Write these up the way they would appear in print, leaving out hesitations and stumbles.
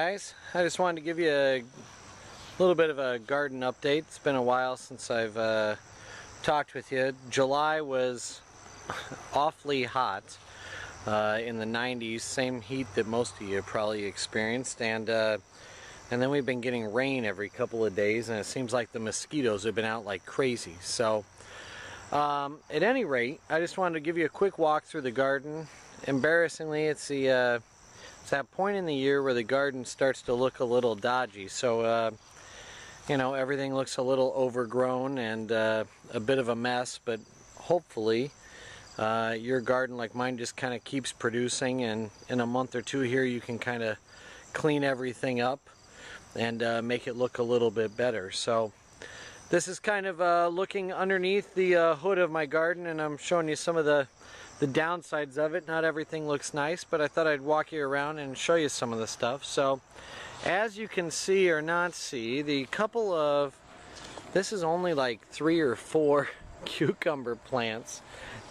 guys, I just wanted to give you a little bit of a garden update. It's been a while since I've talked with you. July was awfully hot in the 90s, same heat that most of you probably experienced, and then we've been getting rain every couple of days, and it seems like the mosquitoes have been out like crazy. So at any rate, I just wanted to give you a quick walk through the garden. Embarrassingly, it's that point in the year where the garden starts to look a little dodgy. So you know, everything looks a little overgrown and a bit of a mess, but hopefully your garden, like mine, just kind of keeps producing, and in a month or two here you can kind of clean everything up and make it look a little bit better. So this is kind of looking underneath the hood of my garden, and I'm showing you some of the downsides of it. Not everything looks nice, but I thought I'd walk you around and show you some of the stuff. So as you can see or not see, this is only like 3 or 4 cucumber plants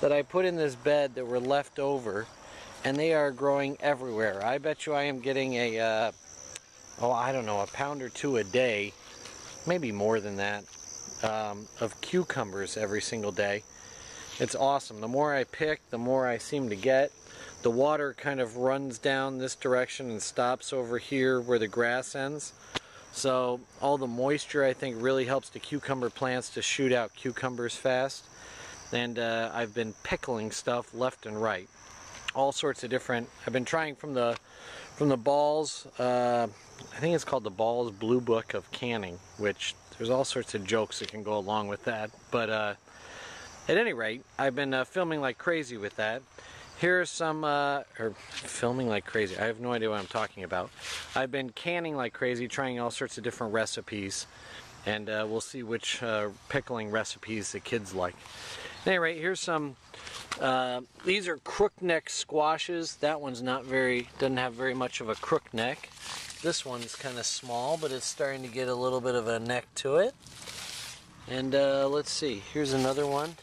that I put in this bed that were left over, and they are growing everywhere. I bet you I am getting a I don't know, a pound or two a day, maybe more than that, of cucumbers every single day. It's awesome. The more I pick, the more I seem to get. The water kind of runs down this direction and stops over here where the grass ends. So all the moisture, I think, really helps the cucumber plants to shoot out cucumbers fast. And I've been pickling stuff left and right. All sorts of different. I've been trying from the Ball's, I think it's called the Ball's Blue Book of Canning, which there's all sorts of jokes that can go along with that. But at any rate, I've been filming like crazy with that. Here's some, filming like crazy. I have no idea what I'm talking about. I've been canning like crazy, trying all sorts of different recipes, and we'll see which pickling recipes the kids like. At any rate, here's some. These are crookneck squashes. That one's doesn't have very much of a crook neck. This one's kind of small, but it's starting to get a little bit of a neck to it. And let's see. Here's another one.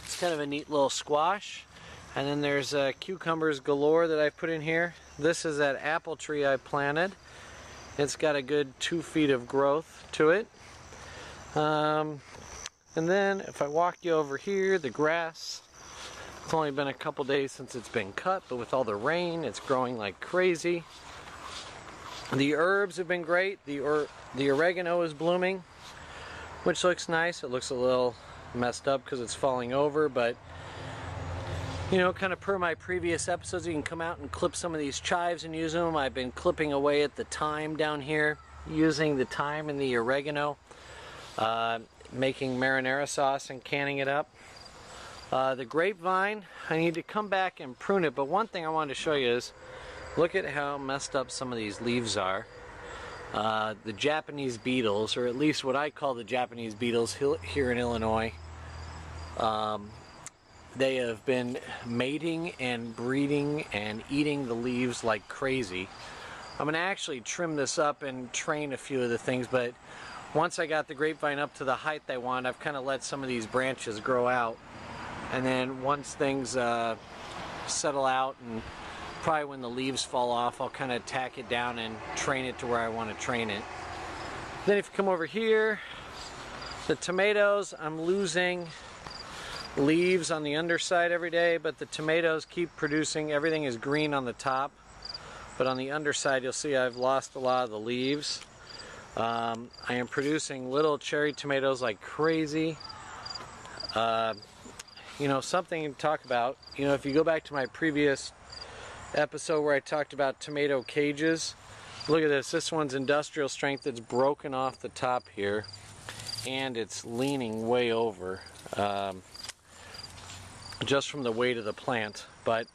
It's kind of a neat little squash. And then there's cucumbers galore that I put in here. This is that apple tree I planted. It's got a good 2 feet of growth to it. And then if I walk you over here, the grass. It's only been a couple days since it's been cut, but with all the rain, it's growing like crazy. The herbs have been great. The oregano is blooming, which looks nice. It looks a little messed up because it's falling over, but you know, kind of per my previous episodes, you can come out and clip some of these chives and use them. I've been clipping away at the thyme down here, using the thyme and the oregano, making marinara sauce and canning it up. The grapevine, I need to come back and prune it, but one thing I wanted to show you is, look at how messed up some of these leaves are. The Japanese beetles, or at least what I call the Japanese beetles here in Illinois, they have been mating and breeding and eating the leaves like crazy. I'm going to actually trim this up and train a few of the things, but once I got the grapevine up to the height I want, I've kind of let some of these branches grow out. And then once things settle out, and probably when the leaves fall off, I'll kind of tack it down and train it to where I want to train it. Then if you come over here, the tomatoes, I'm losing leaves on the underside every day, but the tomatoes keep producing. Everything is green on the top, but on the underside you'll see I've lost a lot of the leaves. I am producing little cherry tomatoes like crazy. You know, something to talk about, you know, if you go back to my previous episode where I talked about tomato cages, look at this. This one's industrial strength. It's broken off the top here, and it's leaning way over. Just from the weight of the plant. But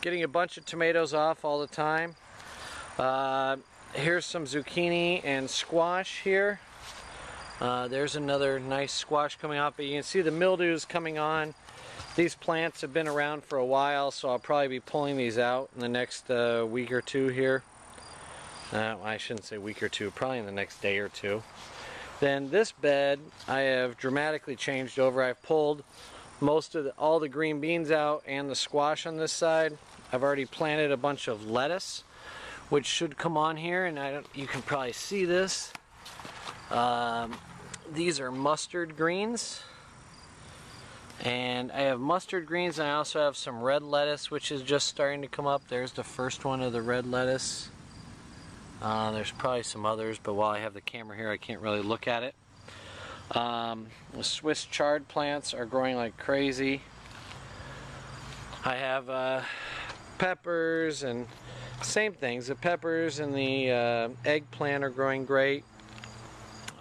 getting a bunch of tomatoes off all the time. Here's some zucchini and squash here. There's another nice squash coming off, but you can see the mildew is coming on. These plants have been around for a while, so I'll probably be pulling these out in the next week or two here. I shouldn't say week or two, probably in the next day or two. Then this bed I have dramatically changed over. I've pulled all the green beans out and the squash on this side. I've already planted a bunch of lettuce, which should come on here, and you can probably see this. These are mustard greens, and I have mustard greens, and I also have some red lettuce, which is just starting to come up. There's the first one of the red lettuce. There's probably some others, but while I have the camera here, I can't really look at it. The Swiss chard plants are growing like crazy. I have peppers, and same things. The peppers and the eggplant are growing great.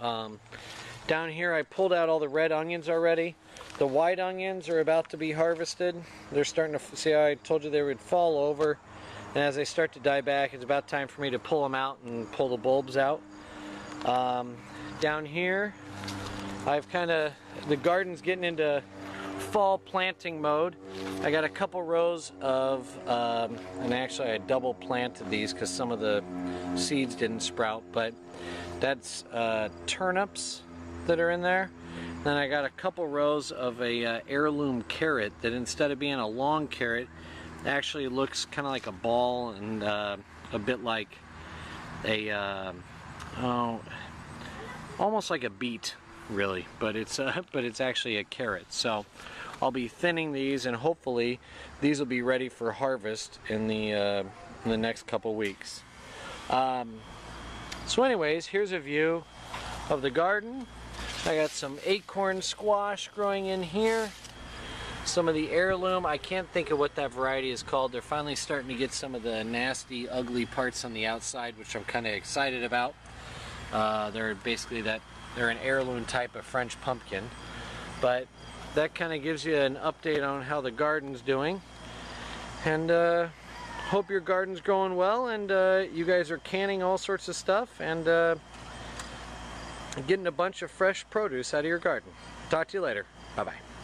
Down here I pulled out all the red onions already. The white onions are about to be harvested. They're starting to, see how I told you they would fall over, and as they start to die back, it's about time for me to pull them out and pull the bulbs out. Down here I've the garden's getting into fall planting mode. I got a couple rows of, and actually I double planted these because some of the seeds didn't sprout, but that's turnips that are in there. Then I got a couple rows of a heirloom carrot that, instead of being a long carrot, actually looks kind of like a ball, and a bit like a almost like a beet, really, but it's actually a carrot. So I'll be thinning these, and hopefully these will be ready for harvest in the next couple weeks. So anyways, here's a view of the garden. I got some acorn squash growing in here. Some of the heirloom, I can't think of what that variety is called. They're finally starting to get some of the nasty, ugly parts on the outside, which I'm kind of excited about. They're basically they're an heirloom type of French pumpkin. But that kind of gives you an update on how the garden's doing. And hope your garden's growing well, and you guys are canning all sorts of stuff, and getting a bunch of fresh produce out of your garden. Talk to you later. Bye-bye.